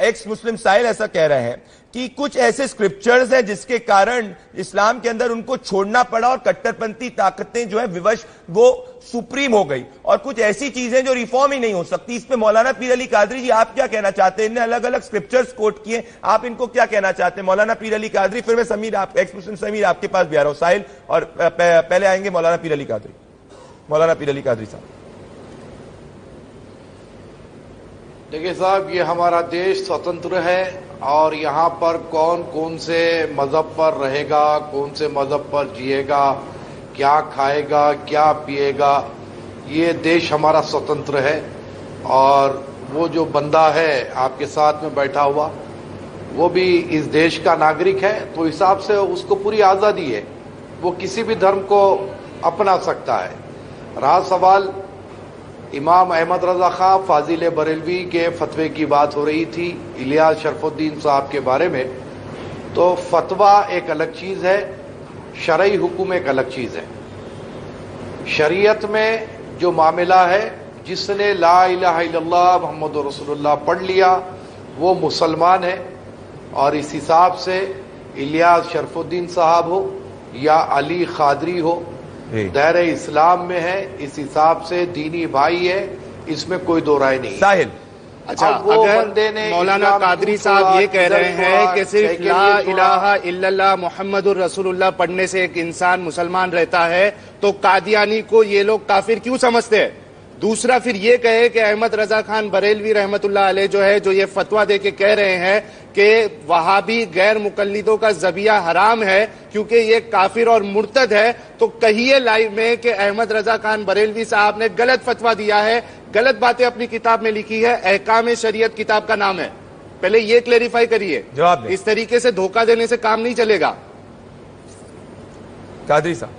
X मुस्लिम साहिल ऐसा कह रहे हैं कि कुछ ऐसे स्क्रिप्चर्स हैं जिसके कारण इस्लाम के अंदर उनको छोड़ना पड़ा और कट्टरपंथी ताकतें जो है विवश वो सुप्रीम हो गई, और कुछ ऐसी चीजें जो रिफॉर्म ही नहीं हो सकती। इस पे मौलाना पीर अली कादरी जी आप क्या कहना चाहते हैं? इन्हें अलग अलग स्क्रिप्चर्स कोट किए, आप इनको क्या कहना चाहते हैं? मौलाना पीर अली कादरी, फिर मैं समीर, आप एक्स मुस्लिम समीर आपके पास भी आ रहा हूं साहिल, और पहले आएंगे मौलाना पीर अली कादरी। मौलाना पीर अली कादरी साहब। देखिए साहब, ये हमारा देश स्वतंत्र है और यहाँ पर कौन कौन से मजहब पर रहेगा, कौन से मजहब पर जिएगा, क्या खाएगा, क्या पिएगा, ये देश हमारा स्वतंत्र है। और वो जो बंदा है आपके साथ में बैठा हुआ, वो भी इस देश का नागरिक है, तो हिसाब से उसको पूरी आज़ादी है, वो किसी भी धर्म को अपना सकता है। रहा सवाल इमाम अहमद रजा खां फाजिल बरेलवी के फतवे की बात हो रही थी इलियास शरफुद्दीन साहब के बारे में, तो फतवा एक अलग चीज़ है, शरई हुक्म एक अलग चीज़ है। शरीयत में जो मामला है, जिसने ला इलाहा इल्लल्लाह मुहम्मद रसूलुल्लाह पढ़ लिया वो मुसलमान है, और इस हिसाब से इलियास शरफुद्दीन साहब हो या अली खादरी हो, दायरे इस्लाम में है, इस हिसाब से दीनी भाई है, इसमें कोई दो राय नहीं। साहिल, अच्छा, अगर मौलाना कादरी साहब ये कह रहे हैं कि सिर्फ ला इलाहा इल्लल्लाह मुहम्मदुर रसूलुल्लाह पढ़ने से एक इंसान मुसलमान रहता है, तो कादियानी को ये लोग काफिर क्यों समझते हैं? दूसरा, फिर ये कहे कि अहमद रजा खान बरेलवी रहमतुल्लाह अलैह जो है, जो ये फतवा दे के कह रहे हैं कि वहाबी गैर मुकल्लिदों का जबिया हराम है क्योंकि ये काफिर और मुर्तद है, तो कहिए लाइव में कि अहमद रजा खान बरेलवी साहब ने गलत फतवा दिया है, गलत बातें अपनी किताब में लिखी है, अहकाम शरीयत किताब का नाम है। पहले ये क्लेरिफाई करिए, जवाब इस तरीके से धोखा देने से काम नहीं चलेगा। कादरी साहब।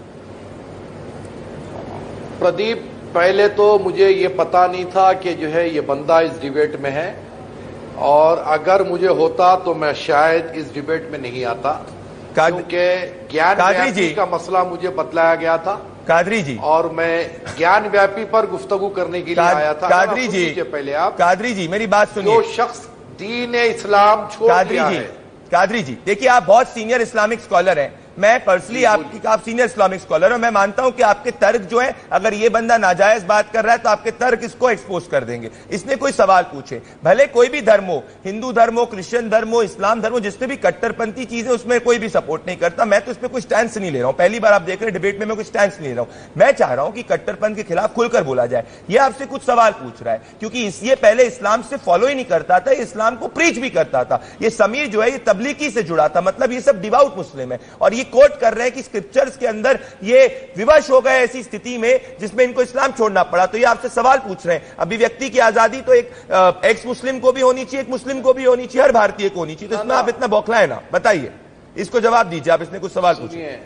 प्रदीप, पहले तो मुझे ये पता नहीं था कि जो है ये बंदा इस डिबेट में है, और अगर मुझे होता तो मैं शायद इस डिबेट में नहीं आता, क्योंकि ज्ञान व्यापी का मसला मुझे बतलाया गया था कादरी जी, और मैं ज्ञान व्यापी पर गुफ्तगू करने के लिए आया था। कादरी जी, पहले आप कादरी जी मेरी बात सुनिए। जो शख्स दीन इस्लाम छोड़ दिया है, कादरी जी देखिए, आप बहुत सीनियर इस्लामिक स्कॉलर हैं, मैं पर्सनली आप सीनियर इस्लामिक स्कॉलर हो, मैं मानता हूं कि आपके तर्क जो है, अगर ये बंदा नाजायज बात कर रहा है तो आपके तर्क इसको एक्सपोज कर देंगे। इसने कोई सवाल पूछे, भले कोई भी धर्म हो, हिंदू धर्म हो, क्रिश्चियन धर्म हो, इस्लाम धर्म हो, जिसने भी कट्टरपंथी चीजें उसमें कोई भी सपोर्ट नहीं करता। मैं तो इस पर कोई स्टैंड नहीं ले रहा हूं, पहली बार आप देख रहे हैं डिबेट में मैं कोई स्टैंड नहीं ले रहा हूं। मैं चाह रहा हूं कि कट्टरपंथ के खिलाफ खुलकर बोला जाए। ये आपसे कुछ सवाल पूछ रहा है क्योंकि ये पहले इस्लाम से फॉलो ही नहीं करता था, इस्लाम को प्रीच भी करता था। ये समीर जो है ये तबलीगी से जुड़ा था, मतलब ये सब डिवाउट मुस्लिम है, और ये कोट कर रहे हैं कि स्क्रिप्चर्स के अंदर ये विवश हो गए ऐसी स्थिति में जिसमें इनको इस्लाम छोड़ना पड़ा। तो ये आपसे सवाल पूछ रहे हैं, अभिव्यक्ति की आजादी तो एक एक्स मुस्लिम को भी होनी चाहिए, एक मुस्लिम को भी होनी चाहिए, हर भारतीय को होनी चाहिए, तो इसमें आप इतना बौखलाए ना। बताइए, इसको जवाब दीजिए, आप इसने कुछ सवाल पूछे।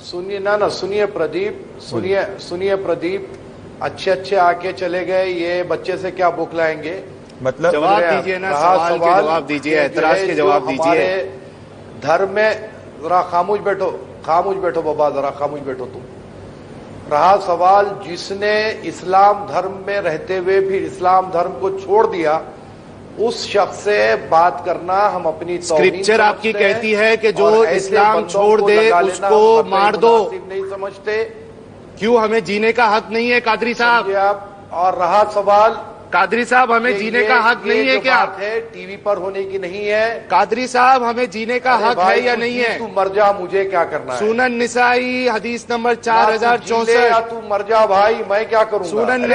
सुनिए ना सुनिए प्रदीप, सुनिए प्रदीप, अच्छे आके चले गए, ये बच्चे से क्या बौखलाएंगे? मतलब जवाब दीजिए ना, सवाल के जवाब दीजिए, एतराज के जवाब दीजिए। धर्म में जरा खामोश बैठो बाबा, जरा खामोश बैठो तुम। रहा सवाल, जिसने इस्लाम धर्म में रहते हुए फिर इस्लाम धर्म को छोड़ दिया, उस शख्स से बात करना हम अपनी स्क्रिप्चर आपकी कहती है कि जो इस्लाम छोड़ दे उसको मार दो, नहीं समझते? क्यों हमें जीने का हक नहीं है कादरी साहब? आप और रहा सवाल, कादरी साहब हमें जीने का हक नहीं है क्या? है टीवी पर होने की नहीं है। कादरी साहब हमें जीने का हक है या नहीं है? तू मर जा, मुझे क्या करना है? सुनन निसाई हदीस नंबर 4064। तू मर जा भाई, मैं क्या करूंगा? सुनन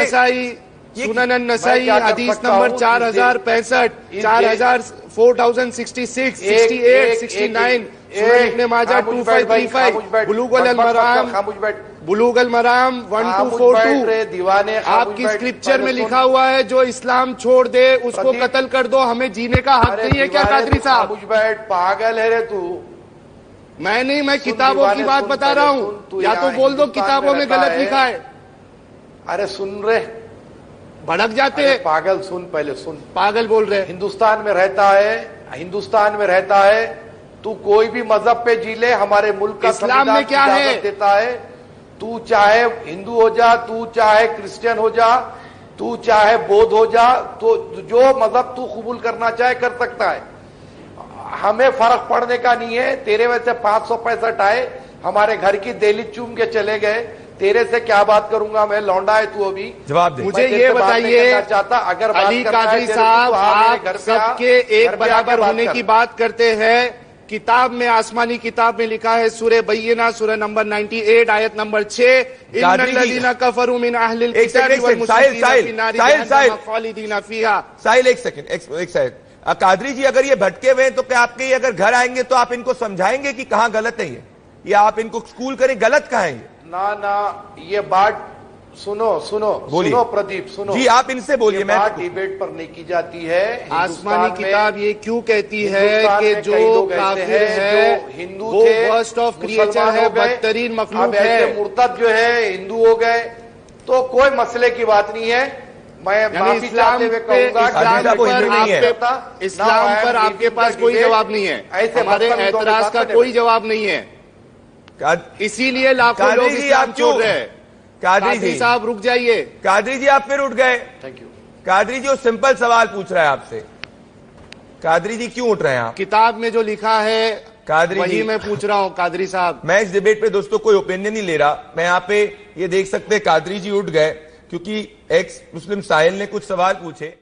नसाई हदीस नंबर 4065, 4066, 68, 69, सुनन इब्न माजा 2535, बुलूगल मराम 1242। दीवाने आपकी स्क्रिप्चर में लिखा हुआ है जो इस्लाम छोड़ दे उसको कत्ल कर दो, हमें जीने का हक नहीं है क्या कादरी साहब? पागल है रे तू। मैं नहीं, मैं किताबों की बात बता रहा हूँ, या तो बोल दो किताबों में गलत लिखा है। अरे सुन रे, भड़क जाते हैं पागल। सुन, पहले सुन, पागल बोल रहे। हिंदुस्तान में रहता है, तू कोई भी मजहब पे जी ले, हमारे मुल्क का इस्लाम में क्या है देता है। तू चाहे हिंदू हो जा, तू चाहे क्रिश्चियन हो जा, तू चाहे बौद्ध हो जा, तो जो मजहब तू कबूल करना चाहे कर सकता है, हमें फर्क पड़ने का नहीं है। तेरे वैसे 565 आए, हमारे घर की देली चूम के चले गए, तेरे से क्या बात करूंगा मैं, लौंडा है तू अभी। जवाब दे। मुझे ये बताइए चाहता, अगर अली कादरी साहब, आप सबके एक बराबर होने की बात करते हैं। किताब में, आसमानी किताब में लिखा है, सूरह बय्यिना सूरह नंबर 98 आयत नंबर 6, इन्नल्लज़ीना कफ़रू मिन अहलिल किताबि वल मुश्रिकीना फी नारि जहन्नम खालिदीना फीहा। साहिल एक सेकंड। कादरी जी, अगर ये भटके हुए हैं तो क्या आपके अगर घर आएंगे तो आप इनको समझाएंगे कि कहां गलत है ये, या आप इनको स्कूल करें, गलत कहां है ये? ना, ये बात सुनो प्रदीप, सुनो जी, आप इनसे बोलिए। मैं बात डिबेट पर नहीं की जाती है। आसमानी किताब ये क्यों कहती है कि जो काफिर है, जो हिंदू वो थे, वर्स्ट ऑफ क्रिएचर है, बदतरीन मखलूक है, मुर्तद जो है हिंदू हो गए, तो कोई मसले की बात नहीं है। मैं माफी चाहते हुए कहूंगा, इस्लाम पर आपके पास कोई जवाब नहीं है, हमारे एतराज का कोई जवाब नहीं है, इसीलिए लाखों लोग इस्लाम छोड़ रहे हैं। कादरी साहब रुक जाइए। कादरी जी, आप फिर उठ गए। Thank you. कादरी जी, वो सिंपल सवाल पूछ रहा है आपसे। कादरी जी, क्यों उठ रहे हैं आप? किताब में जो लिखा है कादरी वही जी, मैं पूछ रहा हूं। कादरी साहब, मैं इस डिबेट पे दोस्तों कोई ओपिनियन नहीं ले रहा। मैं यहाँ पे ये देख सकते कादरी जी उठ गए क्योंकि एक्स मुस्लिम साहिल ने कुछ सवाल पूछे।